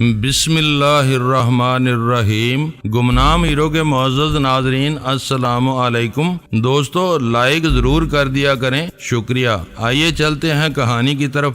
بسم اللہ الرحمن الرحیم۔ گمنام ہیرو کے معزز ناظرین السلام علیکم۔ دوستو لائک ضرور کر دیا کریں، شکریہ۔ آئیے چلتے ہیں کہانی کی طرف۔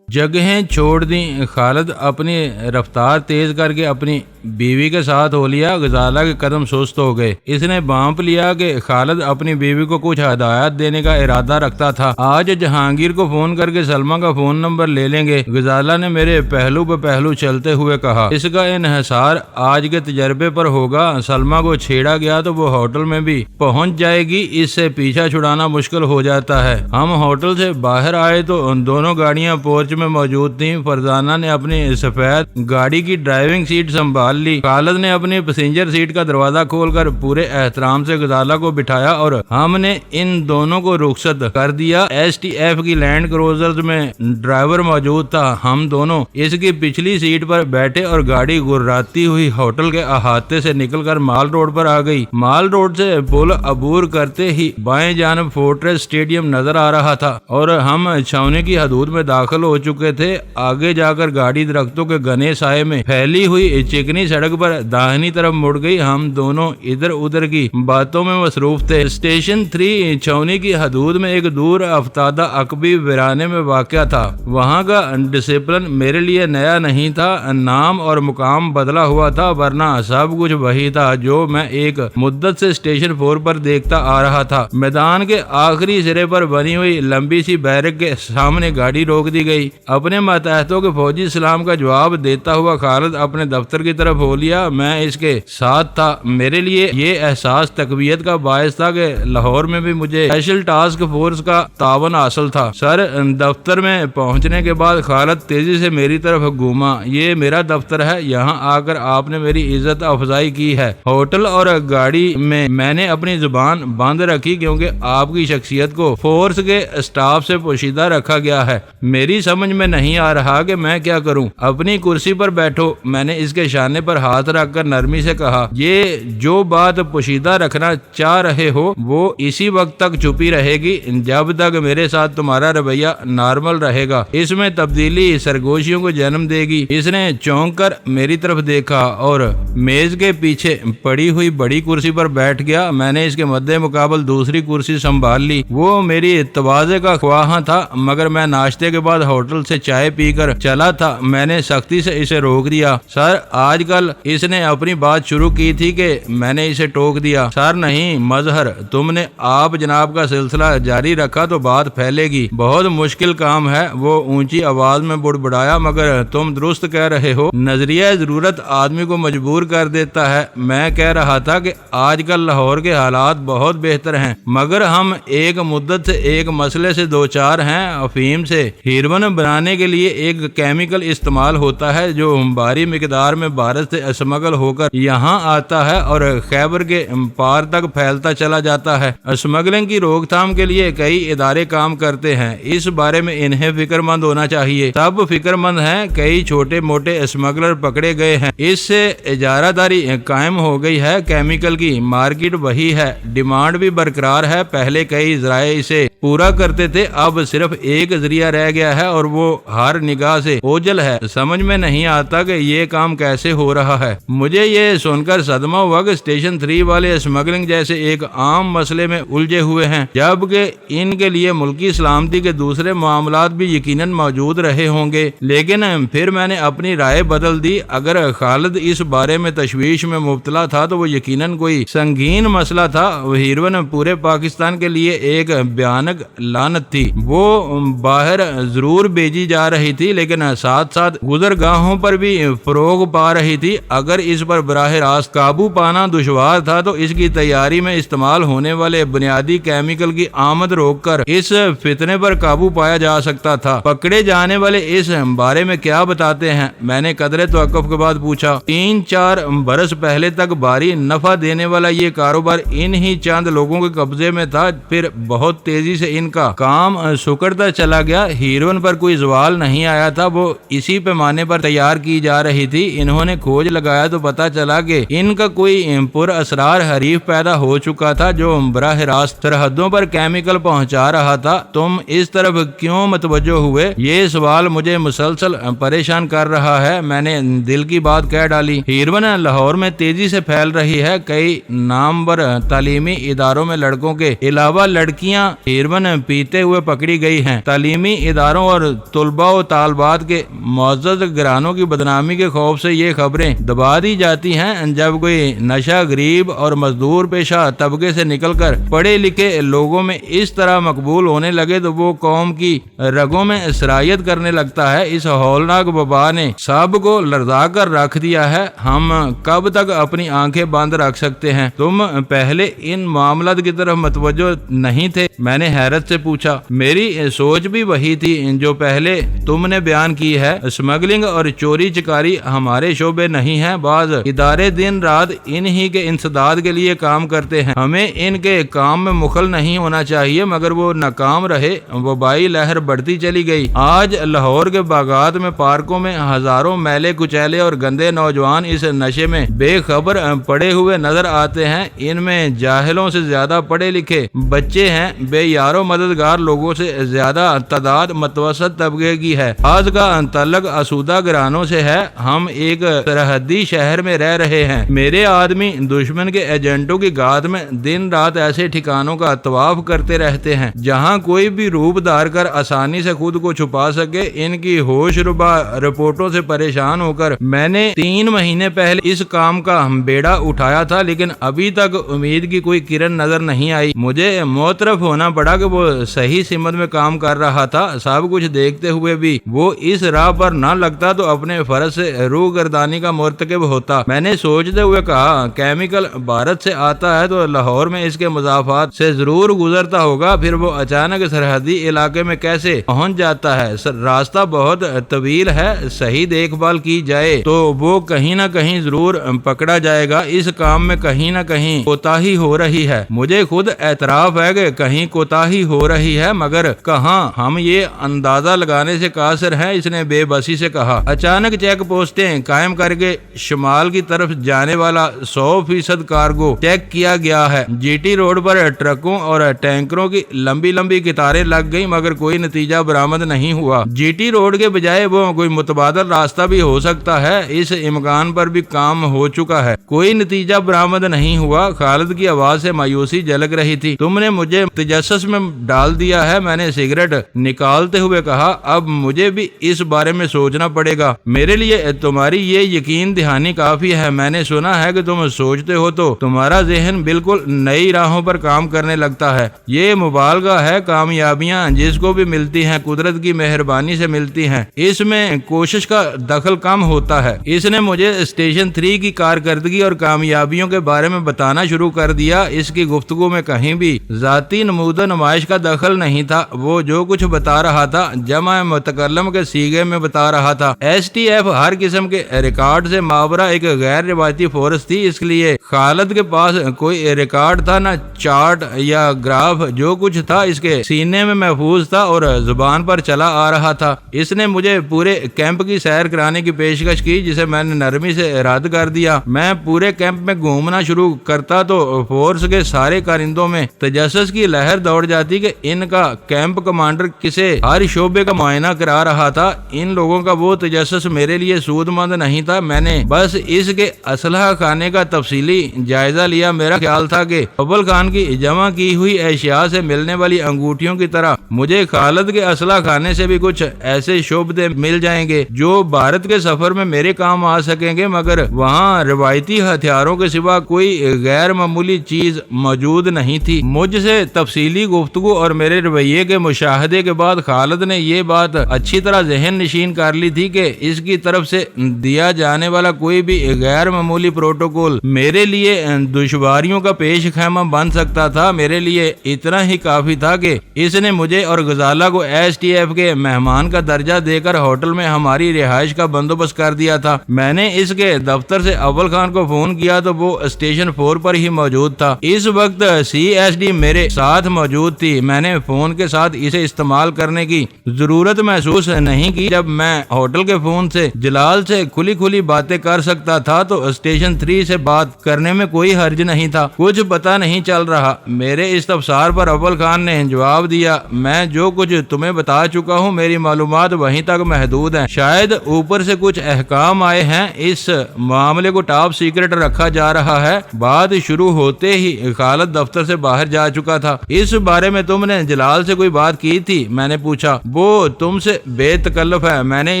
جگہیں چھوڑ دیں، خالد اپنی رفتار تیز کر کے اپنی بیوی کے ساتھ ہو لیا۔ غزالہ کے قدم سست ہو گئے۔ اس نے بانپ لیا کہ خالد اپنی بیوی کو کچھ ہدایات دینے کا ارادہ رکھتا تھا۔ آج جہانگیر کو فون کر کے سلمیٰ کا فون نمبر لے لیں گے، غزالہ نے میرے پہلو پہ پہلو چلتے ہوئے کہا۔ اس کا انحصار آج کے تجربے پر ہوگا۔ سلمیٰ کو چھیڑا گیا تو وہ ہوٹل میں بھی پہنچ جائے گی، اس سے پیچھا چھڑانا مشکل ہو جاتا ہے۔ ہم ہوٹل سے باہر آئے تو ان دونوں گاڑیاں پورچ میں موجود تھیں۔ فرزانہ نے اپنی سفید گاڑی کی ڈرائیونگ سیٹ سنبھال لی۔ خالد نے اپنی پیسنجر سیٹ کا دروازہ کھول کر پورے احترام سے غزالہ کو بٹھایا اور ہم نے ان دونوں کو رخصت کر دیا۔ ایس ٹی ایف کی لینڈ کروزر میں ڈرائیور موجود تھا۔ ہم دونوں اس کی پچھلی سیٹ پر بیٹھے اور گاڑی گراتی ہوئی ہوٹل کے احاطے سے نکل کر مال روڈ پر آ گئی۔ مال روڈ سے پل عبور کرتے ہی بائیں جانب فورٹریس اسٹیڈیم نظر آ رہا تھا اور ہم چھاؤنی کی حدود میں داخل ہو چکے تھے۔ آگے جا کر گاڑی درختوں کے گھنے سائے میں پھیلی ہوئی چکنی سڑک پر داہنی طرف مڑ گئی۔ ہم دونوں ادھر ادھر کی باتوں میں مصروف تھے۔ اسٹیشن 3 چھاؤنی کی حدود میں ایک دور افتادہ عقبی ویرانے میں واقع تھا۔ وہاں کا ڈسپلن میرے لیے نیا نہیں تھا، نام اور مقام بدلا ہوا تھا، ورنہ سب کچھ وہی تھا جو میں ایک مدت سے اسٹیشن 4 پر دیکھتا آ رہا تھا۔ میدان کے آخری سرے پر بنی ہوئی لمبی سی بیرک کے سامنے گاڑی روک دی گئی۔ اپنے ماتحتوں کے فوجی سلام کا جواب دیتا ہوا خالد اپنے دفتر کی طرف ہو لیا۔ میں اس کے ساتھ تھا۔ میرے لیے یہ احساس تقویت کا باعث تھا کہ لاہور میں بھی مجھے اسپیشل ٹاسک فورس کا تعاون حاصل تھا۔ سر دفتر میں پہنچنے کے بعد خالد تیزی سے میری طرف گھوما۔ یہ میرا دفتر ہے، یہاں آ کر آپ نے میری عزت افزائی کی ہے۔ ہوٹل اور گاڑی میں نے اپنی زبان بند رکھی کیونکہ آپ کی شخصیت کو فورس کے اسٹاف سے پوشیدہ رکھا گیا ہے۔ میری سمجھ میں نہیں آ رہا کہ میں کیا کروں۔ اپنی کرسی پر بیٹھو، میں نے اس کے شانے پر ہاتھ رکھ کر نرمی سے کہا۔ یہ جو بات پوشیدہ رکھنا چاہ رہے ہو وہ اسی وقت تک چھپی رہے گی جب تک میرے ساتھ تمہارا رویہ نارمل رہے گا۔ اس میں تبدیلی سرگوشیوں کو جنم دے گی۔ اس نے چونک کر میری طرف دیکھا اور میز کے پیچھے پڑی ہوئی بڑی کرسی پر بیٹھ گیا۔ میں نے اس کے مد مقابل دوسری کرسی سنبھال لی۔ وہ میری تواضع کا خواہاں تھا، مگر میں ناشتے کے بعد ہوٹل سے چائے پی کر چلا تھا۔ میں نے سختی سے اسے روک دیا۔ سر آج کل اس نے اپنی بات شروع کی تھی کہ میں نے اسے ٹوک دیا۔ سر نہیں مظہر، تم نے آپ جناب کا سلسلہ جاری رکھا تو بات پھیلے گی۔ بہت مشکل کام ہے، وہ اونچی آواز میں بڑبڑایا، مگر تم درست کہہ رہے ہو، نظریہ ضرورت آدمی کو مجبور کر دیتا ہے۔ میں کہہ رہا تھا کہ آج کل لاہور کے حالات بہت بہتر ہیں، مگر ہم ایک مدت سے ایک مسئلے سے دوچار ہیں۔ افیم سے ہیروئن بنانے کے لیے ایک کیمیکل استعمال ہوتا ہے جو بھاری مقدار میں بھارت سے اسمگل ہو کر یہاں آتا ہے اور خیبر کے پار تک پھیلتا چلا جاتا ہے۔ اسمگلنگ کی روک تھام کے لیے کئی ادارے کام کرتے ہیں، اس بارے میں انہیں فکر مند ہونا چاہیے۔ سب فکر مند ہیں، کئی چھوٹے موٹے اسمگلر پکڑے گئے ہیں، اس سے اجارہ داری قائم ہو گئی ہے۔ کیمیکل کی مارکیٹ وہی ہے، ڈیمانڈ بھی برقرار ہے۔ پہلے کئی ذرائع اسے پورا کرتے تھے، اب صرف ایک ذریعہ رہ گیا ہے اور وہ ہر نگاہ سے اوجھل ہے۔ سمجھ میں نہیں آتا کہ یہ کام کیسے ہو رہا ہے۔ مجھے یہ سن کر صدمہ ہوا کہ اسٹیشن 3 والے اسمگلنگ جیسے ایک عام مسئلے میں الجھے ہوئے ہیں، جبکہ ان کے لیے ملکی سلامتی کے دوسرے معاملات بھی یقیناً موجود رہے ہوں گے۔ لیکن پھر میں نے اپنی رائے بدل دی۔ اگر خالد اس بارے میں تشویش میں مبتلا تھا تو وہ یقیناً کوئی سنگین مسئلہ تھا۔ وہ ہیروئن پورے پاکستان کے لیے ایک بھیانک لعنت تھی۔ وہ باہر ضرور بھیجی جا رہی تھی لیکن ساتھ ساتھ گزرگاہوں پر بھی فروغ پا رہی تھی۔ اگر اس پر براہ راست قابو پانا دشوار تھا تو اس کی تیاری میں استعمال ہونے والے بنیادی کیمیکل کی آمد روک کر اس فتنے پر قابو پایا جا سکتا تھا۔ پکڑے جانے والے اس بارے میں کیا بتاتے ہیں؟ میں نے قدرے توقف کے بعد پوچھا۔ 3-4 برس پہلے تک بھاری نفع دینے والا یہ کاروبار ان ہی چند لوگوں کے قبضے میں تھا، پھر بہت تیزی سے ان کا کام سکڑتا چلا گیا۔ ہیروئن پر کوئی زوال نہیں آیا تھا، وہ اسی پیمانے پر تیار کی جا رہی تھی۔ انہوں نے کھوج لگایا تو پتا چلا کہ ان کا کوئی پر اسرار حریف پیدا ہو چکا تھا جو براہ راست سرحدوں پر کیمیکل پہنچا رہا تھا۔ تم اس طرف کیوں متوجہ ہوئے؟ یہ سوال مجھے مسلسل پریشان کر رہا ہے۔ میں نے دل کی بات کہہ ڈالی۔ ہیروئن لاہور میں تیزی سے پھیل رہی ہے۔ کئی نامور تعلیمی اداروں میں لڑکوں کے علاوہ لڑکیاں ہیروئن پیتے ہوئے پکڑی گئی ہیں۔ تعلیمی اداروں اور طلباء و طالبات کے معزز گرانوں کی بدنامی کے خوف سے یہ خبریں دبا دی جاتی ہیں۔ جب کوئی نشہ غریب اور مزدور پیشہ طبقے سے نکل کر پڑھے لکھے لوگوں میں اس طرح مقبول ہونے لگے تو وہ قوم کی رگوں میں سرایت کرنے لگتا ہے۔ اس ہولناک وبا نے سب کو لرزا کر رکھ دیا ہے۔ ہم کب تک اپنی آنکھیں بند رکھ سکتے ہیں؟ تم پہلے ان معاملات کی طرف متوجہ نہیں تھے؟ میں نے حیرت سے پوچھا۔ میری سوچ بھی وہی تھی جو پہلے تم نے بیان کی ہے۔ اسمگلنگ اور چوری چکاری ہمارے شعبے نہیں ہیں۔ بعض ادارے دن رات انہی کے انسداد کے لیے کام کرتے ہیں۔ ہمیں ان کے کام میں مخل نہیں ہونا چاہیے، مگر وہ ناکام رہے۔ وبائی لہر بڑھتی چلی گئی۔ آج لاہور کے باغات میں، پارکوں میں ہزاروں میلے کچیلے اور گندے نوجوان اس نشے میں بے خبر پڑے ہوئے نظر آتے ہیں۔ ان میں جاہلوں سے زیادہ پڑھے لکھے بچے ہیں۔ بے یار و مددگار لوگوں سے زیادہ تعداد متوسط طبقے کی ہے۔ آج کا تعلق آسودہ گرانوں سے ہے۔ ہم ایک سرحدی شہر میں رہ رہے ہیں۔ میرے آدمی دشمن کے ایجنٹوں کی گاد میں دن رات ایسے ٹھکانوں کا طواف کرتے رہتے ہیں جہاں کوئی بھی روپ دھار کر آسانی سے خود کو چھپا سکے۔ ان کی ہوش ربا رپورٹوں سے پریشان ہو کر میں نے 3 مہینے پہلے اس کام کا بیڑا اٹھایا تھا، لیکن ابھی تک امید کی کوئی کرن نظر نہیں آئی۔ مجھے معترف ہونا پڑا کہ وہ صحیح سمت میں کام کر رہا تھا۔ سب کچھ دیکھتے ہوئے بھی وہ اس راہ پر نہ لگتا تو اپنے فرض سے روح گردانی کا مرتکب ہوتا۔ میں نے سوچتے ہوئے کہا، کیمیکل بھارت سے آتا ہے تو لاہور میں اس کے مضافات سے ضرور گزرتا ہوگا، پھر وہ اچانک سرحدی علاقے میں کیسے پہنچ جاتا ہے؟ راستہ بہت طویل ہے، صحیح دیکھ بھال کی جائے تو وہ کہیں نہ کہیں ضرور پکڑا جائے گا۔ اس کام میں کہیں نہ کہیں کوتاہی ہو رہی ہے۔ مجھے خود اعتراف ہے کہ کہیں کوتاہی ہو رہی ہے، مگر کہاں؟ ہم یہ اندازہ لگانے سے قاصر ہیں، اس نے بے بسی سے کہا۔ اچانک چیک پوسٹیں قائم کر کے شمال کی طرف جانے والا 100% کارگو چیک کیا گیا ہے۔ جی ٹی روڈ پر ٹرکوں اور ٹینکروں کی لمبی لمبی قطاریں لگ گئی، مگر کوئی نتیجہ برآمد نہیں ہوا۔ جی ٹی روڈ کے بجائے وہ کوئی متبادل راستہ بھی ہو سکتا ہے، اس امکان پر بھی کام ہو چکا ہے۔ کوئی نتیجہ برآمد نہیں ہوا۔ خالد کی آواز سے مایوسی جھلک رہی تھی۔ تم نے مجھے تجسس میں ڈال دیا ہے، میں نے سگریٹ نکالتے ہوئے کہا۔ اب مجھے بھی اس بارے میں سوچنا پڑے گا۔ میرے لیے تمہاری یہ یقین دہانی کافی ہے۔ میں نے سنا ہے کہ تم سوچتے ہو تو تمہارا ذہن بالکل نئی راہوں پر کام کرنے لگتا ہے۔ یہ مبالغہ ہے۔ کامیابیاں جس کو بھی ملتی ہیں قدرت کی مہربانی سے ملتی ہیں، اس میں کوشش کا دخل کم ہوتا ہے۔ اس نے مجھے اسٹیشن 3 کی کارکردگی اور کامیابیوں کے بارے میں بتانا شروع کر دیا۔ اس کی گفتگو میں کہیں بھی ذاتی نمود و نمائش کا دخل نہیں تھا۔ وہ جو کچھ بتا رہا تھا جمع متکلم کے سیغے میں بتا رہا تھا۔ ایس ٹی ایف ہر قسم کے ریکارڈ سے ماورا ایک غیر روایتی فورس تھی، اس لیے خالد کے پاس کوئی ریکارڈ تھا نہ چارٹ یا گراف۔ جو کچھ تھا اس کے سینے میں محفوظ تھا اور زبان پر چلا آ رہا تھا۔ اس نے مجھے پورے کیمپ کی سیر کرانے کی پیشکش کی، جسے میں نے نرمی سے رد کر دیا۔ میں پورے کیمپ میں گھومنا شروع کرتا تو فورس کے سارے کارندوں میں تجسس کی لہر دوڑ جاتی کہ ان کا کیمپ کمانڈر کسے ہر شعبے کا معائنہ کرا رہا تھا۔ ان لوگوں کا وہ تجسس میرے لیے سود مند نہیں تھا۔ میں نے بس اس کے اسلحہ خانے کا تفصیلی جائزہ لیا۔ میرا خیال تھا کہ اول خان کی جمع کی ہوئی اشیاء سے ملنے والی انگوٹھیوں کی طرح مجھے خالد کے اسلحہ خانے سے بھی کچھ ایسے شعبے مل جائیں گے جو بھارت کے سفر میں میرے کام آ سکیں گے، مگر وہاں روایتی ہتھیاروں کے سوا کوئی غیر معمولی چیز موجود نہیں تھی۔ مجھ سے تفصیلی گفتگو اور میرے رویے کے مشاہدے کے بعد خالد نے یہ بات اچھی طرح ذہن نشین کر لی تھی کہ اس کی طرف سے دیا جانے والا کوئی بھی غیر معمولی پروٹوکول میرے لیے دشواریوں کا پیش خیمہ بن سکتا تھا۔ میرے لیے اتنا ہی کافی تھا کہ اس نے مجھے اور غزالہ کو ایس ٹی ایف کے مہمان کا درجہ دے کر ہوٹل میں ہماری رہائش کا بندوبست کر دیا تھا۔ میں نے اس کے دفتر سے اول خان کو فون کیا تو وہ اسٹیشن 4 پر ہی موجود تھا۔ اس وقت سی ایس ڈی میرے ساتھ موجود تھی۔ میں نے فون کے ساتھ اسے استعمال کرنے کی ضرورت محسوس نہیں کی۔ جب میں ہوٹل کے فون سے جلال سے کھلی پیسفلی باتیں کر سکتا تھا تو اسٹیشن 3 سے بات کرنے میں کوئی حرج نہیں تھا۔ کچھ پتہ نہیں چل رہا۔ میرے استفسار پر اول خان نے جواب دیا، میں جو کچھ تمہیں بتا چکا ہوں میری معلومات وہیں تک محدود ہیں، شاید اوپر سے کچھ احکام آئے ہیں، اس معاملے کو ٹاپ سیکرٹ رکھا جا رہا ہے۔ بات شروع ہوتے ہی خالد دفتر سے باہر جا چکا تھا۔ اس بارے میں تم نے جلال سے کوئی بات کی تھی؟ میں نے پوچھا۔ وہ تم سے بے تکلف ہے، میں نے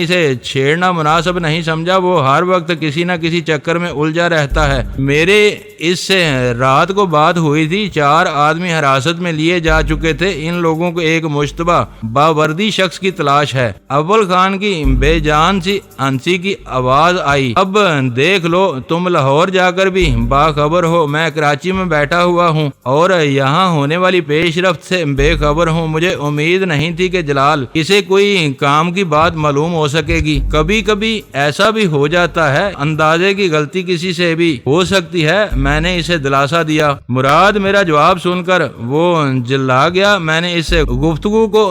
اسے چھیڑنا مناسب نہیں سمجھا، وہ ہر وقت کسی نہ کسی چکر میں الجھا رہتا ہے۔ میرے اس سے رات کو بات ہوئی تھی، 4 آدمی حراست میں لیے جا چکے تھے، ان لوگوں کو ایک مشتبہ باوردی شخص کی تلاش ہے۔ اول خان کی بے جان سی ہنسی کی آواز آئی، اب دیکھ لو تم لاہور جا کر بھی باخبر ہو، میں کراچی میں بیٹھا ہوا ہوں اور یہاں ہونے والی پیش رفت سے بے خبر ہوں۔ مجھے امید نہیں تھی کہ جلال اسے کوئی کام کی بات معلوم ہو سکے گی، کبھی کبھی ایسا بھی ہو جاتا ہے، اندازے کی غلطی کسی سے بھی ہو سکتی ہے، میں نے اسے دلاسا دیا۔ مراد میرا جواب سن کر وہ جلا گیا۔ میں نے اس سے گفتگو کو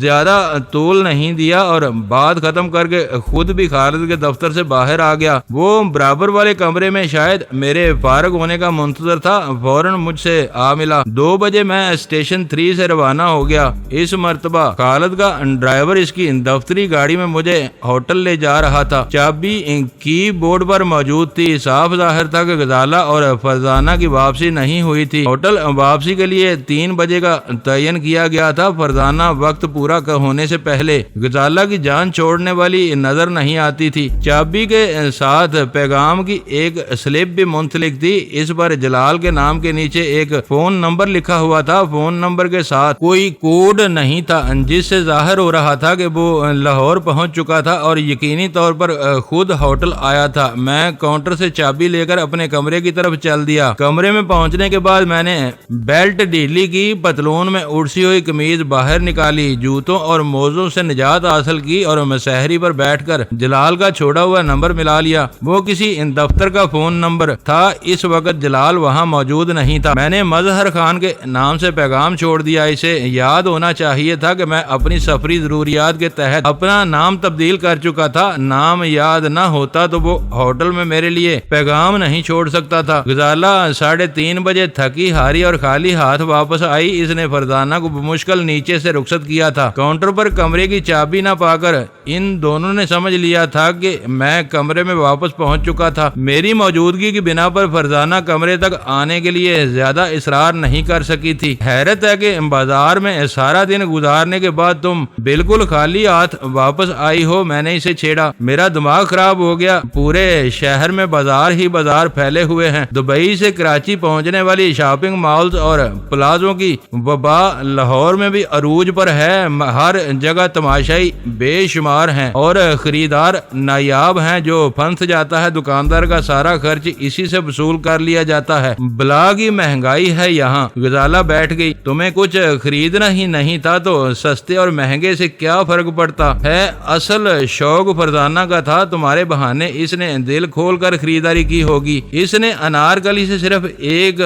زیادہ طول نہیں دیا اور بات ختم کر کے خود بھی خالد کے دفتر سے باہر آ گیا۔ وہ برابر والے کمرے میں شاید میرے فارغ ہونے کا منتظر تھا، فوراً مجھ سے آ ملا۔ 2 بجے میں اسٹیشن 3 سے روانہ ہو گیا۔ اس مرتبہ خالد کا ڈرائیور اس کی دفتری گاڑی میں مجھے ہوٹل لے جا رہا تھا۔ چابی کی بورڈ پر موجود تھی، صاف ظاہر تھا کہ غزالہ اور فرزانہ کی واپسی نہیں ہوئی تھی۔ ہوٹل واپسی کے لیے 3 بجے کا تعین کیا گیا تھا۔ فرزانہ وقت پورا ہونے سے پہلے غزالہ کی جان چھوڑنے والی نظر نہیں آتی تھی۔ چابی کے ساتھ پیغام کی ایک سلپ بھی منسلک تھی، اس پر جلال کے نام کے نیچے ایک فون نمبر لکھا ہوا تھا۔ فون نمبر کے ساتھ کوئی کوڈ نہیں تھا جس سے ظاہر ہو رہا تھا کہ وہ لاہور پہنچ چکا تھا اور یقینی طور پر خود ہوٹل آیا تھا۔ میں کاؤنٹر سے چابی لے کر اپنے کمرے کی طرف چل دیا۔ کمرے میں پہنچنے کے بعد میں نے بیلٹ ڈھیلی کی، پتلون میں اڑسی ہوئی قمیض باہر نکالی، جوتوں اور موزوں سے نجات حاصل کی اور مسہری پر بیٹھ کر جلال کا چھوڑا ہوا نمبر ملا لیا۔ وہ کسی دفتر کا فون نمبر تھا، اس وقت جلال وہاں موجود نہیں تھا۔ میں نے مظہر خان کے نام سے پیغام چھوڑ دیا۔ اسے یاد ہونا چاہیے تھا کہ میں اپنی سفری ضروریات کے تحت اپنا نام تبدیل کر چکا تھا۔ نام یاد نہ ہوتا تو وہ ہوٹل میں میرے لیے پیغام نہیں چھوڑ سکتا تھا۔ غزالہ 3:30 بجے تھکی ہاری اور خالی ہاتھ واپس آئی۔ اس نے فرزانہ کو بمشکل نیچے سے رخصت کیا تھا۔ کاؤنٹر پر کمرے کی چابی نہ پا کر ان دونوں نے سمجھ لیا تھا کہ میں کمرے میں واپس پہنچ چکا تھا۔ میری موجودگی کی بنا پر فرزانہ کمرے تک آنے کے لیے زیادہ اصرار نہیں کر سکی تھی۔ حیرت ہے کہ بازار میں سارا دن گزارنے کے بعد تم بالکل خالی ہاتھ واپس آئی ہو، میں نے اسے چھیڑا۔ میرا دماغ خراب ہو گیا، پورے شہر میں بازار ہی بازار پھیلے ہوئے ہیں۔ دبئی سے کراچی پہنچنے والی شاپنگ مالز اور پلازوں کی وبا لاہور میں بھی عروج پر ہے۔ ہر جگہ تماشائی بے شمار ہیں اور خریدار نایاب ہیں۔ جو پھنس جاتا ہے دکاندار کا سارا خرچ اسی سے وصول کر لیا جاتا ہے۔ بلا کی مہنگائی ہے یہاں۔ غزالہ بیٹھ گئی۔ تمہیں کچھ خریدنا ہی نہیں تھا تو سستے اور مہنگے سے کیا فرق پڑتا ہے؟ اصل شوق فرزانہ کا تھا، تمہارے بہانے اس نے دل کھول کر خریداری کی ہوگی۔ اس نے انارکلی سے صرف ایک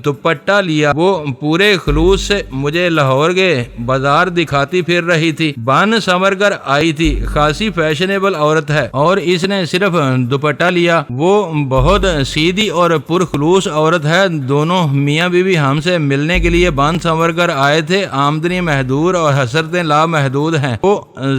دوپٹہ لیا، وہ پورے خلوص سے مجھے لاہور کے بازار دکھاتی پھر رہی تھی۔ بن سنور کر آئی تھی، خاصی فیشنیبل عورت ہے اور اس نے صرف دوپٹہ لیا۔ وہ بہت سیدھی اور پرخلوص عورت ہے۔ دونوں میاں بیوی ہم سے ملنے کے لیے بن سنور کر آئے تھے۔ آمدنی محدود اور حسرتیں لامحدود ہیں۔ وہ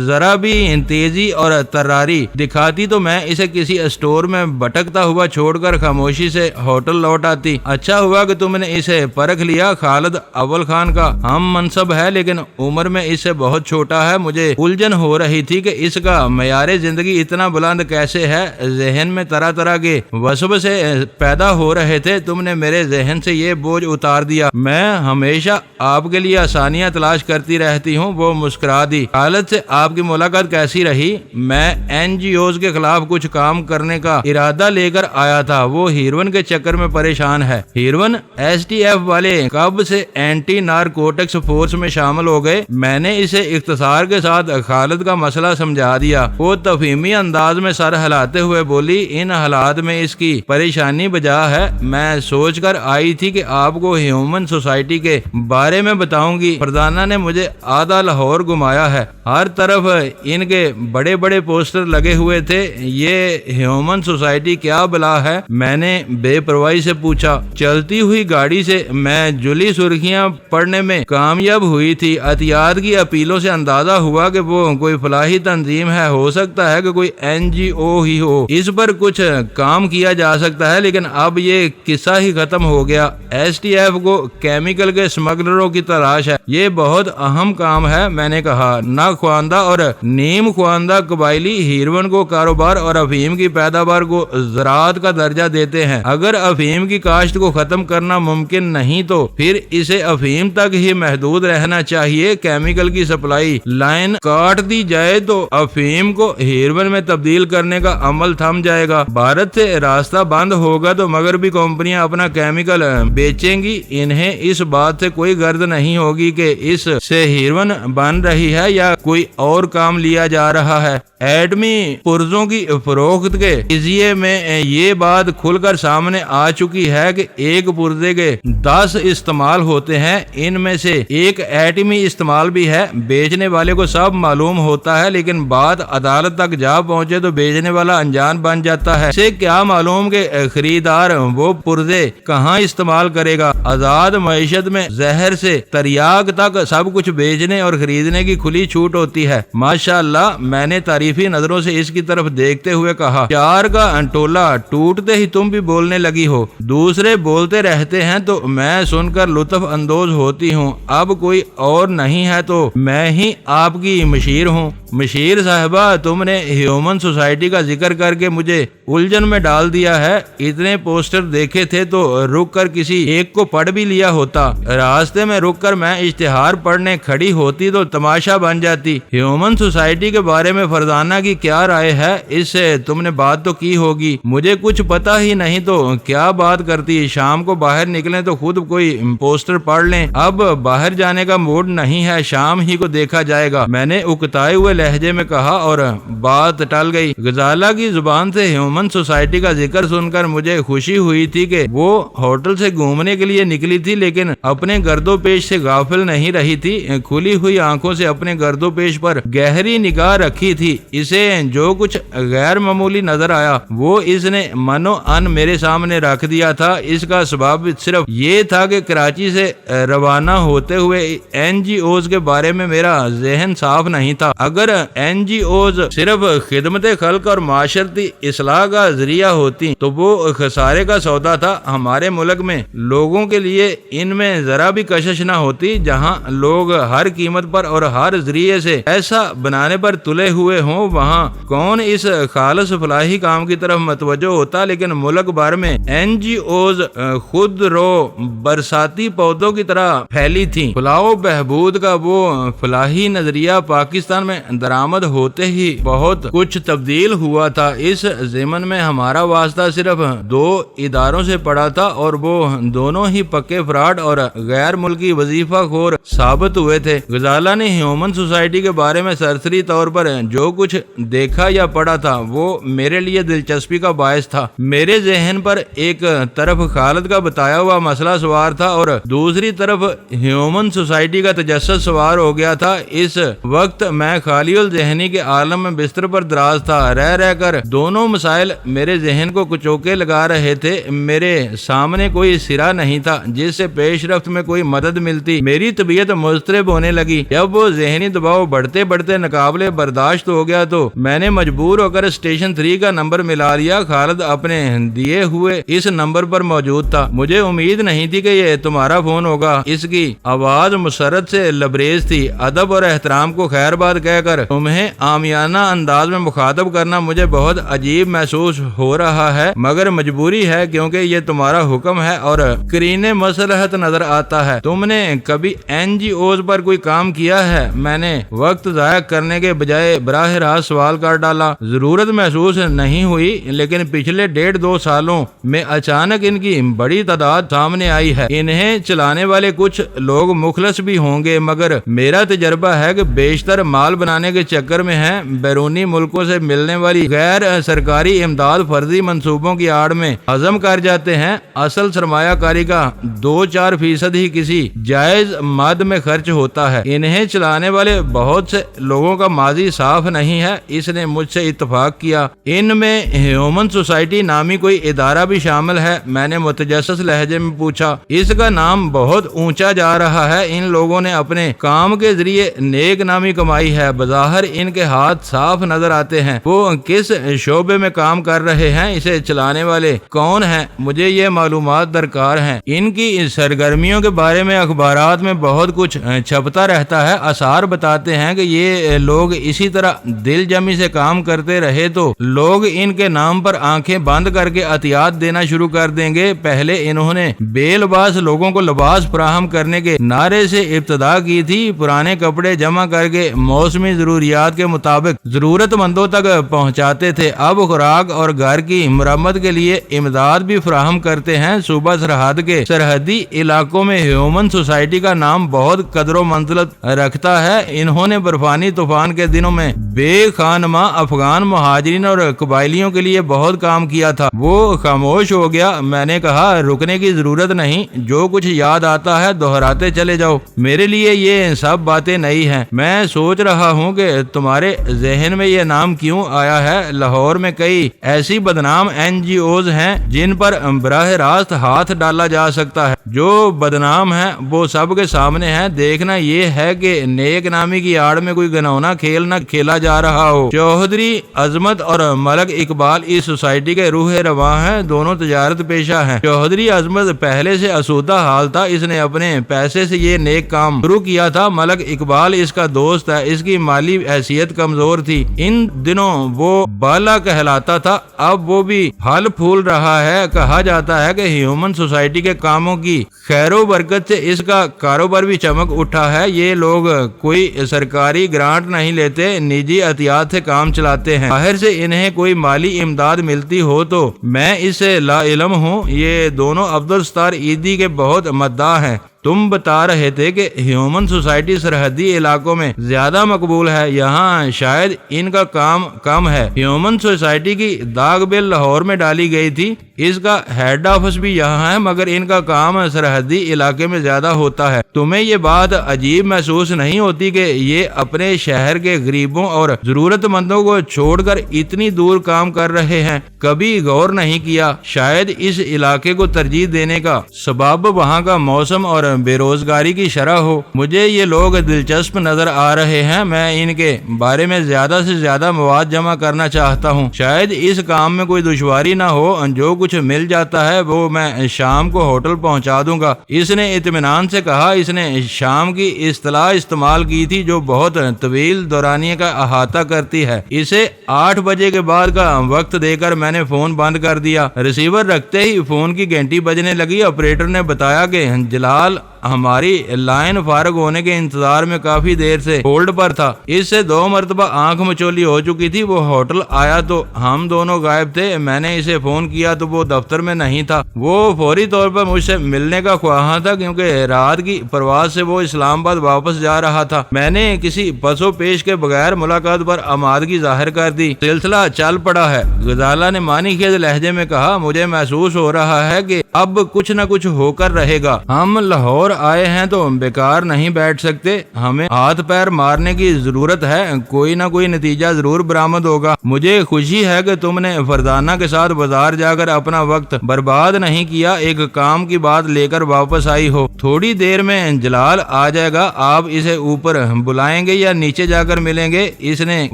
ذرا بھی تیزی اور تراری دکھاتی تو میں اسے کسی اسٹور میں بھٹکتا ہوا چھوڑ کر خاموشی سے ہوٹل لوٹ آتی۔ اچھا ہوا کہ تم نے اسے پرکھ لیا۔ خالد اول خان کا ہم منصب ہے لیکن عمر میں اس سے بہت چھوٹا ہے۔ مجھے الجھن ہو رہی تھی کہ اس کا معیار زندگی اتنا بلند کیسے ہے۔ ذہن میں طرح طرح کے وسوسے پیدا ہو رہے تھے۔ تم نے میرے ذہن سے یہ بوجھ اتار دیا۔ میں ہمیشہ آپ کے لیے آسانیاں تلاش کرتی رہتی ہوں۔ وہ مسکرا دی۔ خالد سے آپ کی ملاقات کیسی رہی؟ میں NGOs کے خلاف کچھ کام کرنے کا ارادہ لے کر آیا تھا۔ وہ ہیروئن کے چکر میں پریشان ہے۔ ہیروئن؟ STF والے کب سے اینٹی نارکوٹکس فورس میں شامل ہو گئے؟ میں نے اسے اختصار کے ساتھ خالد کا مسئلہ سمجھا دیا۔ وہ تفہیمی انداز میں سر ہلاتے ہوئے بولی، ان حالات میں اس کی پریشانی بجا ہے۔ میں سوچ کر آئی تھی کہ آپ کو ہیومن سوسائٹی کے بارے میں بتاؤں گی۔ فرزانہ نے مجھے آدھا لاہور گھمایا ہے۔ ہر طرف ان کے بڑے بڑے پوسٹر لگے ہوئے تھے۔ یہ ہیومن سوسائٹی کیا بلا ہے؟ میں نے بے پرواہی سے پوچھا۔ چلتی ہوئی گاڑی سے میں جلی سرخیاں پڑھنے میں کامیاب ہوئی تھی۔ احتیاط کی اپیلوں سے اندازہ ہوا کہ وہ کوئی فلاحی تنظیم ہے، ہو سکتا ہے کہ کوئی NGO ہی ہو، اس پر کچھ کام کیا جا سکتا ہے، لیکن اب یہ قصہ ہی ختم ہو گیا۔ STF کو کیمیکل کے اسمگلروں کی تلاش ہے، یہ بہت اہم کام ہے۔ میں نے کہا، نہ خواندہ اور نیم خواندہ قبائلی ہیروئن کو کاروبار اور افہیم کی پیداوار کو زراعت کا درجہ دیتے ہیں۔ اگر افہیم کی کاشت کو ختم کرنا ممکن نہیں تو پھر اسے افہیم تک ہی محدود رہنا چاہیے۔ کیمیکل کی سپلائی لائن کاٹ دی جائے تو افہیم کو ہیروئن میں تبدیل کرنے کا عمل تھم جائے گا۔ بھارت سے راستہ بند ہوگا تو مغربی کمپنیاں اپنا کیمیکل بیچیں گی۔ انہیں اس بات سے کوئی غرض نہیں ہوگی کہ اس سے ہیروئن بن رہی ہے یا کوئی اور کام لیا جا رہا ہے۔ ایٹمی پرزوں کی فروخت کے قضیے میں یہ بات کھل کر سامنے آ چکی ہے کہ ایک پرزے کے 10 استعمال ہوتے ہیں، ان میں سے ایک ایٹمی استعمال بھی ہے۔ بیچنے والے کو سب معلوم ہوتا ہے، لیکن بات عدالت تک جا پہنچے تو بیچنے والا انجان بن جاتا ہے۔ اسے کیا معلوم کہ خریدار وہ پرزے کہاں استعمال کرے گا۔ آزاد معیشت میں زہر سے تریاک تک سب کچھ بیچنے اور خریدنے کی کھلی چھوٹ ہوتی ہے۔ ماشاءاللہ، میں نے تعریفی نظروں سے اس کی طرف دیکھتے ہوئے کہا، چار کا ٹولہ ٹوٹتے ہی تم بھی بولنے لگی ہو۔ دوسرے بولتے رہتے ہیں تو میں سن کر لطف اندوز ہوتی ہوں۔ اب کوئی اور نہیں ہے تو میں ہی آپ کی مشیر ہوں۔ مشیر صاحبہ، تم نے ہیومن سوسائٹی کا ذکر کر کے مجھے الجھن میں ڈال دیا ہے۔ اتنے پوسٹر دیکھے تھے تو رک کر کسی ایک کو پڑھ بھی لیا ہوتا۔ راستے میں رک کر میں اشتہار پڑھنے کھڑی ہوتی تو تماشا بن جاتی۔ ہیومن سوسائٹی کے بارے میں فرزانہ کی کیا رائے ہے؟ اس سے تم نے بات تو کی ہوگی، مجھے کچھ پتا ہی نہیں تو کیا بات کرتی۔ شام کو باہر نکلیں تو خود کوئی پوسٹر پڑھ لیں۔ اب باہر جانے کا موڈ نہیں ہے، شام ہی کو دیکھا جائے گا، میں نے اکتائے ہوئے لہجے میں کہا اور بات ٹل گئی۔ غزالہ کی زبان سے ہیومن سوسائٹی کا ذکر سن کر مجھے خوشی ہوئی تھی کہ وہ ہوٹل سے گھومنے کے لیے نکلی تھی، لیکن اپنے گرد و پیش سے غافل نہیں رہی تھی۔ کھلی ہوئی آنکھوں سے اپنے گرد و پیش پر گہری نگاہ رکھی تھی۔ اسے جو کچھ غیر معمولی نظر آیا وہ اس نے منو ان میرے سامنے رکھ دیا تھا۔ اس کا سبب صرف یہ تھا کہ کراچی سے روانہ ہوتے ہوئے NGOs کے بارے میں میرا ذہن صاف نہیں تھا۔ اگر NGOs صرف خدمت خلق اور معاشرتی اصلاح کا ذریعہ ہوتی تو وہ خسارے کا سودا تھا۔ ہمارے ملک میں لوگوں کے لیے ان میں ذرا بھی کشش نہ ہوتی۔ جہاں لوگ ہر قیمت پر اور ہر ذریعے سے ایسا بنانے پر تلے ہوئے ہوں، وہاں کون اس خالص فلاحی کام کی طرف متوجہ ہوتا؟ لیکن ملک بھر میں NGOs خود رو برساتی پودوں کی طرح پھیلی تھیں۔ فلاح و بہبود کا وہ فلاحی نظریہ پاکستان میں درآمد ہوتے ہی بہت کچھ تبدیل ہوا تھا۔ اس ضمن میں ہمارا واسطہ صرف 2 اداروں سے پڑا تھا اور وہ دونوں ہی پکے فراڈ اور غیر ملکی وظیفہ خور ثابت ہوئے تھے۔ غزالہ نے ہیومن سوسائٹی کے بارے میں سرسری طور پر جو کچھ دیکھا یا پڑھا تھا وہ میرے لیے دلچسپی کا باعث تھا۔ میرے ذہن پر ایک طرف خالد کا بتایا ہوا مسئلہ سوار تھا اور دوسری طرف ہیومن سوسائٹی کا تجسس سوار ہو گیا تھا۔ اس وقت میں خالی الذہنی کے عالم میں بستر پر دراز تھا۔ رہ کر دونوں مسائل میرے ذہن کو کچوکے لگا رہے تھے۔ میرے سامنے کوئی سرا نہیں تھا جس سے پیش رفت میں کوئی مدد ملتی۔ میری طبیعت مضطرب ہونے لگی۔ جب وہ ذہنی دباؤ بڑھتے بڑھتے ناقابل برداشت ہو گیا تو میں نے مجبور ہو کر اسٹیشن 3 کا نمبر ملا لیا۔ خالد اپنے دیے ہوئے اس نمبر پر موجود تھا۔ مجھے امید نہیں تھی کہ یہ تمہارا فون ہوگا۔ اس کی آواز مسرت سے لبریز تھی۔ ادب اور احترام کو خیر بات کہہ کر تمہیں عامیانہ انداز میں مخاطب کرنا مجھے بہت عجیب محسوس ہو رہا ہے، مگر مجبوری ہے کیونکہ یہ تمہارا حکم ہے اور قرین مصلحت نظر آتا ہے۔ تم نے کبھی NGOs پر کوئی کام کیا ہے؟ میں نے وقت ضائع کرنے کے بجائے براہ راست سوال کر ڈالا۔ ضرورت محسوس نہیں ہوئی، لیکن پچھلے 1.5-2 سالوں میں اچانک ان کی بڑی تعداد سامنے آئی ہے۔ انہیں چلانے والے کچھ لوگ مخلص بھی ہوں گے، مگر میرا تجربہ ہے کہ بیشتر مال بنانے کے چکر میں ہیں۔ بیرونی ملکوں سے ملنے والی غیر سرکاری امداد فرضی منصوبوں کی آڑ میں ہضم کر جاتے ہیں۔ اصل سرمایہ کاری کا 2-4% ہی کسی جائز مد میں خرچ ہوتا ہے۔ انہیں چلانے والے بہت سے لوگوں کا ماضی صاف نہیں ہے۔ اس نے مجھ سے اتفاق اتفاق کیا۔ ان میں ہیومن سوسائٹی نامی کوئی ادارہ بھی شامل ہے؟ میں نے متجسس لہجے میں پوچھا۔ اس کا نام بہت اونچا جا رہا ہے۔ ان لوگوں نے اپنے کام کے ذریعے نیک نامی کمائی ہے۔ بظاہر ان کے ہاتھ صاف نظر آتے ہیں۔ وہ کس شعبے میں کام کر رہے ہیں؟ اسے چلانے والے کون ہیں؟ مجھے یہ معلومات درکار ہیں۔ ان کی سرگرمیوں کے بارے میں اخبارات میں بہت کچھ چھپتا رہتا ہے۔ آثار بتاتے ہیں کہ یہ لوگ اسی طرح دل جمی سے کام کرتے رہے تو لوگ ان کے نام پر آنکھیں بند کر کے عطیات دینا شروع کر دیں گے۔ پہلے انہوں نے بے لباس لوگوں کو لباس فراہم کرنے کے نعرے سے ابتدا کی تھی۔ پرانے کپڑے جمع کر کے موسمی ضروریات کے مطابق ضرورت مندوں تک پہنچاتے تھے۔ اب خوراک اور گھر کی مرمت کے لیے امداد بھی فراہم کرتے ہیں۔ صوبہ سرحد کے سرحدی علاقوں میں ہیومن سوسائٹی کا نام بہت قدر و منزلت رکھتا ہے۔ انہوں نے برفانی طوفان کے دنوں میں بے خانمہ افغان مہاجرین اور قبائلیوں کے لیے بہت کام کیا تھا۔ وہ خاموش ہو گیا۔ میں نے کہا رکنے کی ضرورت نہیں، جو کچھ یاد آتا ہے دہراتے چلے جاؤ۔ میرے لیے یہ سب باتیں نئی ہیں۔ میں سوچ رہا ہوں کہ تمہارے ذہن میں یہ نام کیوں آیا ہے؟ لاہور میں کئی ایسی بدنام NGOs ہیں جن پر براہ راست ہاتھ ڈالا جا سکتا ہے۔ جو بدنام ہیں وہ سب کے سامنے ہیں۔ دیکھنا یہ ہے کہ نیک نامی کی آڑ میں کوئی گنونا کھیل نہ کھیلا جا رہا ہو۔ چوہدری عظمت اور ملک اقبال اس سوسائٹی کے روح رواں ہیں۔ دونوں تجارت پیشہ ہیں۔ چوہدری عظمت پہلے سے آسودہ حال تھا۔ اس نے اپنے پیسے سے یہ نیک کام شروع کیا تھا۔ ملک اقبال اس کا دوست ہے۔ اس کی مالی حیثیت کمزور تھی۔ ان دنوں وہ بالا کہلاتا تھا، اب وہ بھی پھل پھول رہا ہے۔ کہا جاتا ہے کہ ہیومن سوسائٹی کے کاموں کی خیر و برکت سے اس کا کاروبار بھی چمک اٹھا ہے۔ یہ لوگ کوئی سرکاری گرانٹ نہیں لیتے، نجی احتیاط سے کام چلاتے ہیں۔ باہر سے انہیں کوئی مالی امداد ملتی ہو تو میں اس سے لا علم ہوں۔ یہ دونوں عبدالستار عیدی کے بہت مداح ہیں۔ تم بتا رہے تھے کہ ہیومن سوسائٹی سرحدی علاقوں میں زیادہ مقبول ہے، یہاں شاید ان کا کام کم ہے۔ ہیومن سوسائٹی کی داغ بل لاہور میں ڈالی گئی تھی، اس کا ہیڈ آفس بھی یہاں ہے، مگر ان کا کام سرحدی علاقے میں زیادہ ہوتا ہے۔ تمہیں یہ بات عجیب محسوس نہیں ہوتی کہ یہ اپنے شہر کے غریبوں اور ضرورت مندوں کو چھوڑ کر اتنی دور کام کر رہے ہیں؟ کبھی غور نہیں کیا شاید اس علاقے کو ترجیح دینے کا سبب وہاں کا موسم اور بے روزگاری کی شرح ہو؟ مجھے یہ لوگ دلچسپ نظر آ رہے ہیں۔ میں ان کے بارے میں زیادہ سے زیادہ مواد جمع کرنا چاہتا ہوں۔ شاید اس کام میں کوئی دشواری نہ ہو۔ جو کچھ مل جاتا ہے وہ میں شام کو ہوٹل پہنچا دوں گا۔ اس نے اطمینان سے کہا۔ اس نے شام کی اصطلاح استعمال کی تھی جو بہت طویل دورانیے کا احاطہ کرتی ہے۔ اسے 8 بجے کے بعد کا وقت دے کر میں نے فون بند کر دیا۔ ریسیور رکھتے ہی فون کی گھنٹی بجنے لگی۔ آپریٹر نے بتایا کہ جلال ہماری لائن فارغ ہونے کے انتظار میں کافی دیر سے ہولڈ پر تھا۔ اس سے 2 مرتبہ آنکھ مچولی ہو چکی تھی۔ وہ ہوٹل آیا تو ہم دونوں غائب تھے۔ میں نے اسے فون کیا تو وہ دفتر میں نہیں تھا۔ وہ فوری طور پر مجھ سے ملنے کا خواہاں تھا کیونکہ رات کی پرواز سے وہ اسلام آباد واپس جا رہا تھا۔ میں نے کسی پس و پیش کے بغیر ملاقات پر آمادگی ظاہر کر دی۔ سلسلہ چل پڑا ہے، غزالہ نے معنی خیز لہجے میں کہا۔ مجھے محسوس ہو رہا ہے کہ اب کچھ نہ کچھ ہو کر رہے گا۔ ہم لاہور آئے ہیں تو بیکار نہیں بیٹھ سکتے، ہمیں ہاتھ پیر مارنے کی ضرورت ہے، کوئی نہ کوئی نتیجہ ضرور برآمد ہوگا۔ مجھے خوشی ہے کہ تم نے فرزانہ کے ساتھ بازار جا کر اپنا وقت برباد نہیں کیا، ایک کام کی بات لے کر واپس آئی ہو۔ تھوڑی دیر میں جلال آ جائے گا، آپ اسے اوپر بلائیں گے یا نیچے جا کر ملیں گے؟ اس نے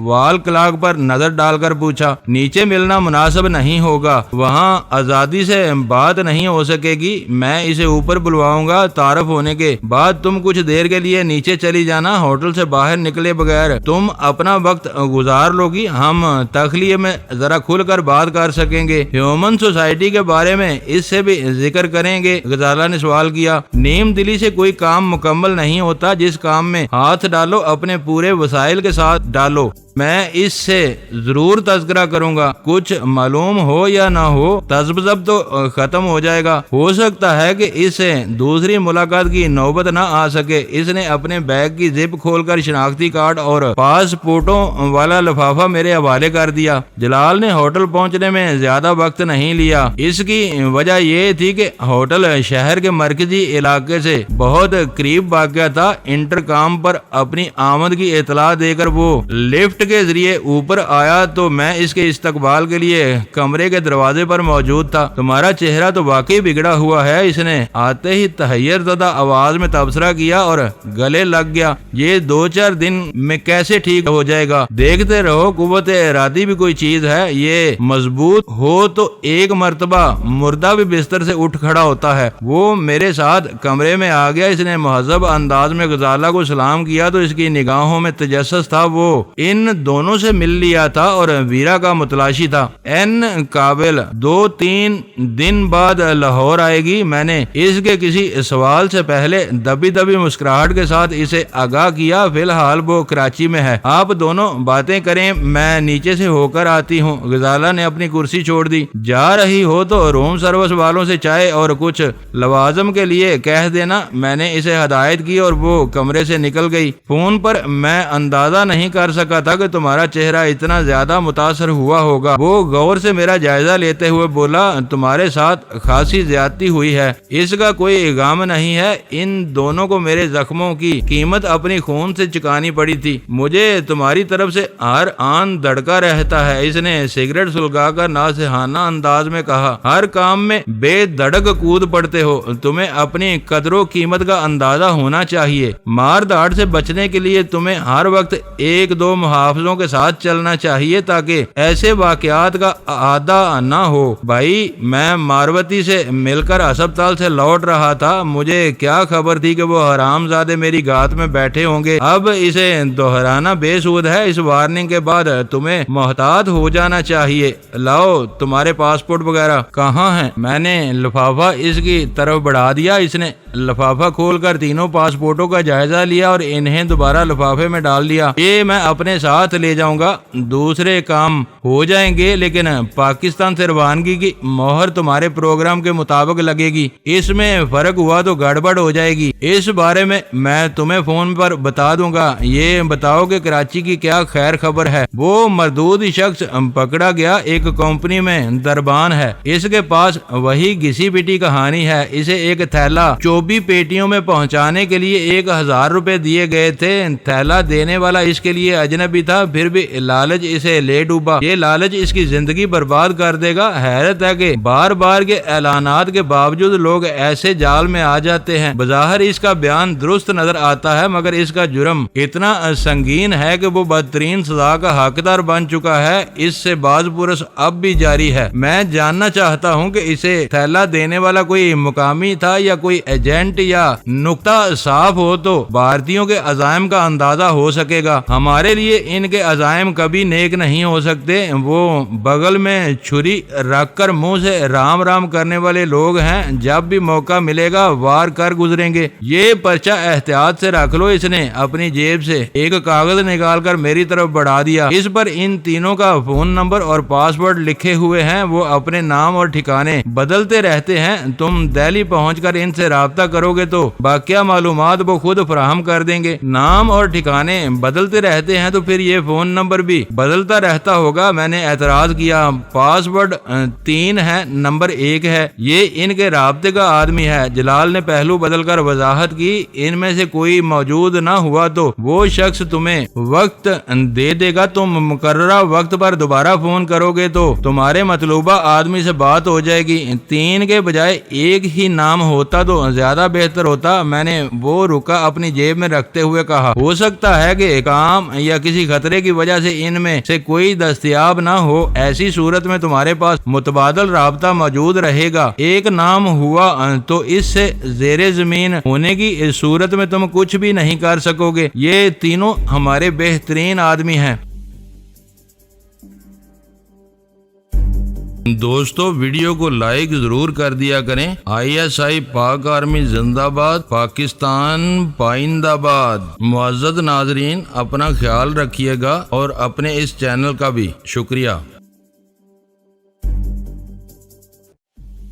وال کلاک پر نظر ڈال کر پوچھا۔ نیچے ملنا مناسب نہیں ہوگا، وہاں آزادی سے بات نہیں ہو سکے گی، میں اسے اوپر بلواؤں گا۔ تعارف ہونے کے بعد تم کچھ دیر کے لیے نیچے چلی جانا، ہوٹل سے باہر نکلے بغیر تم اپنا وقت گزار لوگی، ہم تخلیے میں ذرا کھل کر بات کر سکیں گے۔ ہیومن سوسائٹی کے بارے میں اس سے بھی ذکر کریں گے؟ غزالہ نے سوال کیا۔ نیم دلی سے کوئی کام مکمل نہیں ہوتا، جس کام میں ہاتھ ڈالو اپنے پورے وسائل کے ساتھ ڈالو۔ میں اس سے ضرور تذکرہ کروں گا، کچھ معلوم ہو یا نہ ہو تذبذب تو ختم ہو جائے گا۔ ہو سکتا ہے کہ اس سے دوسری ملاقات کی نوبت نہ آ سکے۔ اس نے اپنے بیگ کی زپ کھول کر شناختی کارڈ اور پاسپورٹوں والا لفافہ میرے حوالے کر دیا۔ جلال نے ہوٹل پہنچنے میں زیادہ وقت نہیں لیا۔ اس کی وجہ یہ تھی کہ ہوٹل شہر کے مرکزی علاقے سے بہت قریب واقع تھا۔ انٹرکام پر اپنی آمد کی اطلاع دے کر وہ لفٹ لفٹ کے ذریعے اوپر آیا تو میں اس کے استقبال کے لیے کمرے کے دروازے پر موجود تھا۔ تمہارا چہرہ تو واقعی بگڑا ہوا ہے، اس نے آتے ہی تحیر زدہ آواز میں تبصرہ کیا اور گلے لگ گیا۔ یہ 2-4 دن میں کیسے ٹھیک ہو جائے گا؟ دیکھتے رہو، قوت ارادی بھی کوئی چیز ہے، یہ مضبوط ہو تو ایک مرتبہ مردہ بھی بستر سے اٹھ کھڑا ہوتا ہے۔ وہ میرے ساتھ کمرے میں آ گیا۔ اس نے مہذب انداز میں غزالہ کو سلام کیا تو اس کی نگاہوں میں تجسس تھا۔ وہ ان دونوں سے مل لیا تھا اور ویرا کا متلاشی تھا۔ قابل 2-3 دن بعد لاہور آئے گی۔ میں نے اس کے کسی سوال سے پہلے دبی دبی مسکراہٹ کے ساتھ اسے آگاہ کیا۔ فی الحال وہ کراچی میں ہے، آپ دونوں باتیں کریں، میں نیچے سے ہو کر آتی ہوں۔ غزالہ نے اپنی کرسی چھوڑ دی۔ جا رہی ہو تو روم سروس والوں سے چائے اور کچھ لوازم کے لیے کہہ دینا، میں نے اسے ہدایت کی اور وہ کمرے سے نکل گئی۔ فون پر میں اندازہ نہیں کر سکا تھا کہ تمہارا چہرہ اتنا زیادہ متاثر ہوا ہوگا۔ وہ غور سے میرا جائزہ لیتے ہوئے بولا، تمہارے ساتھ خاصی زیادتی ہوئی ہے، اس کا کوئی غم نہیں ہے۔ ان دونوں کو میرے زخموں کی قیمت اپنی خون سے چکانی پڑی تھی۔ مجھے تمہاری طرف سے ہر آن دھڑکا رہتا ہے، اس نے سگریٹ سلگا کر ناصحانہ انداز میں کہا۔ ہر کام میں بے دھڑک کود پڑتے ہو، تمہیں اپنی قدر و قیمت کا اندازہ ہونا چاہیے۔ مار داڑ سے بچنے کے لیے تمہیں ہر وقت 1-2 محافظوں کے ساتھ چلنا چاہیے تاکہ ایسے واقعات کا احاطہ نہ ہو۔ بھائی، میں ماروتی سے مل کر ہسپتال سے لوٹ رہا تھا، مجھے کیا خبر تھی کہ وہ حرام زادے میری گھات میں بیٹھے ہوں گے۔ اب اسے دہرانا بے سود ہے۔ اس وارننگ کے بعد تمہیں محتاط ہو جانا چاہیے۔ لاؤ تمہارے پاسپورٹ وغیرہ کہاں ہیں؟ میں نے لفافہ اس کی طرف بڑھا دیا۔ اس نے لفافہ کھول کر تینوں پاسپورٹوں کا جائزہ لیا اور انہیں دوبارہ لفافے میں ڈال دیا۔ یہ میں اپنے ساتھ لے جاؤں گا، دوسرے کام ہو جائیں گے، لیکن پاکستان سے روانگی کی مہر تمہارے پروگرام کے مطابق لگے گی۔ اس میں فرق ہوا تو گڑبڑ ہو جائے گی، اس بارے میں تمہیں فون پر بتا دوں گا۔ یہ بتاؤ کہ کراچی کی کیا خیر خبر ہے؟ وہ مردود شخص پکڑا گیا، ایک کمپنی میں دربان ہے، اس کے پاس وہی گھسی پٹی کہانی ہے۔ اسے ایک تھیلا 24 پیٹیوں میں پہنچانے کے لیے 1000 روپے دیے گئے تھے۔ تھیلا دینے والا اس کے لیے اجنبی تھا، پھر بھی لالچ اسے لے ڈوبا۔ یہ لالچ اس کی زندگی برباد کر دے گا۔ حیرت ہے کہ بار بار کے اعلانات کے باوجود لوگ ایسے جال میں آ جاتے ہیں۔ بظاہر اس کا بیان درست نظر آتا ہے، مگر اس کا جرم اتنا سنگین ہے کہ وہ بدترین سزا کا حقدار بن چکا ہے۔ اس سے باز پرس اب بھی جاری ہے۔ میں جاننا چاہتا ہوں کہ اسے تھیلا دینے والا کوئی مقامی تھا یا کوئی ایجنٹ، یا نقطہ صاف ہو تو بھارتیوں کے عزائم کا اندازہ ہو سکے گا۔ ہمارے لیے ان کے عزائم کبھی نیک نہیں ہو سکتے۔ وہ بغل میں چھری رکھ کر منہ سے رام رام کرنے والے لوگ ہیں، جب بھی موقع ملے گا وار کر گزریں گے۔ یہ پرچہ احتیاط سے رکھ لو۔ اس نے اپنی جیب سے ایک کاغذ نکال کر میری طرف بڑھا دیا۔ اس پر ان تینوں کا فون نمبر اور پاسورڈ لکھے ہوئے ہیں۔ وہ اپنے نام اور ٹھکانے بدلتے رہتے ہیں۔ تم دہلی پہنچ کر ان سے رابطہ کرو گے تو باقیہ معلومات وہ خود فراہم کر دیں گے۔ نام اور ٹھکانے بدلتے رہتے ہیں تو پھر یہ فون نمبر بھی بدلتا رہتا ہوگا، میں نے اعتراض کیا۔ پاسورڈ 3 ہے، نمبر 1 ہے، یہ ان کے رابطے کا آدمی ہے۔ جلال نے پہلو بدل کر وضاحت کی، ان میں سے کوئی موجود نہ ہوا تو وہ شخص تمہیں وقت دے دے گا۔ تم مقررہ وقت پر دوبارہ فون کرو گے تو تمہارے مطلوبہ آدمی سے بات ہو جائے گی۔ 3 کے بجائے 1 ہی نام ہوتا تو زیادہ بہتر ہوتا، میں نے وہ رکا اپنی جیب میں رکھتے ہوئے کہا۔ ہو سکتا ہے کہ کام یا کسی خطرے کی وجہ سے ان میں سے کوئی دستیاب نہ ہو، ایسی صورت میں تمہارے پاس متبادل رابطہ موجود رہے گا۔ ایک نام ہوا تو اس سے زیر زمین ہونے کی صورت میں تم کچھ بھی نہیں کر سکو گے۔ یہ تینوں ہمارے بہترین آدمی ہیں۔ دوستو ویڈیو کو لائک ضرور کر دیا کریں۔ ISI پاک آرمی زندہ باد، پاکستان پائندہ باد۔ معزز ناظرین، اپنا خیال رکھیے گا اور اپنے اس چینل کا بھی شکریہ۔